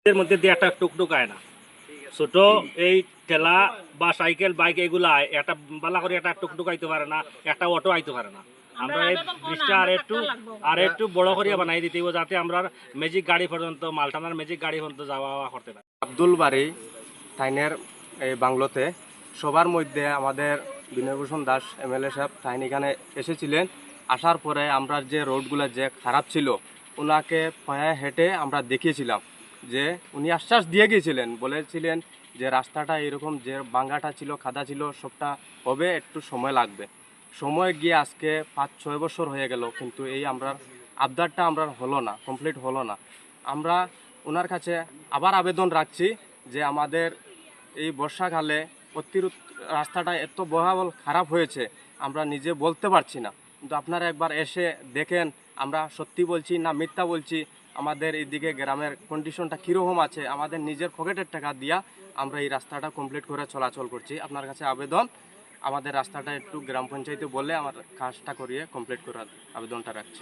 এর মধ্যে দিয়ে একটা টুকটুক আয় না ছোট এই ঠেলা বা সাইকেল বাইক এগুলা একটা বালা করে একটা টুকটুক আইতে পারে না, একটা অটো আইতে পারে না। আমরা এই ব্রিজটা আর একটু বড় করিয়া বানাই দিতে হইব, যাতে আমরা ম্যাজিক গাড়ি পর্যন্ত মালটানার ম্যাজিক গাড়ি পর্যন্ত যাওয়া করতে পারি। আব্দুল বাড়ি তাইনের এই বাংলোতে সবার মধ্যে আমাদের বিনয়ভূষণ দাস এমএলএ সাহেব তাইন এখানে এসেছিলেন। আসার পরে আমরা যে রোডগুলো যে খারাপ ছিল ওনাকে পায়ে হেঁটে আমরা দেখিয়েছিলাম, যে উনি আশ্বাস দিয়ে গিয়েছিলেন, বলেছিলেন যে রাস্তাটা এরকম যে বাঙ্গাটা ছিল খাদা ছিল সবটা হবে, একটু সময় লাগবে। সময় গিয়ে আজকে 5-6 বছর হয়ে গেল, কিন্তু এই আমরা আবদারটা আমরা হলো না, কমপ্লিট হলো না। আমরা ওনার কাছে আবার আবেদন রাখছি যে আমাদের এই বর্ষাকালে রাস্তাটা এত বহাবল খারাপ হয়েছে আমরা নিজে বলতে পারছি না, কিন্তু আপনারা একবার এসে দেখেন আমরা সত্যি বলছি না মিথ্যা বলছি, আমাদের এইদিকে গ্রামের কন্ডিশনটা কীরকম আছে, আমাদের নিজের পকেটের টাকা দিয়া আমরা এই রাস্তাটা কমপ্লিট করে চলাচল করছি। আপনার কাছে আবেদন, আমাদের রাস্তাটা একটু গ্রাম পঞ্চায়েতে বলে আমার কাজটা করিয়ে কমপ্লিট করার আবেদনটা রাখছি।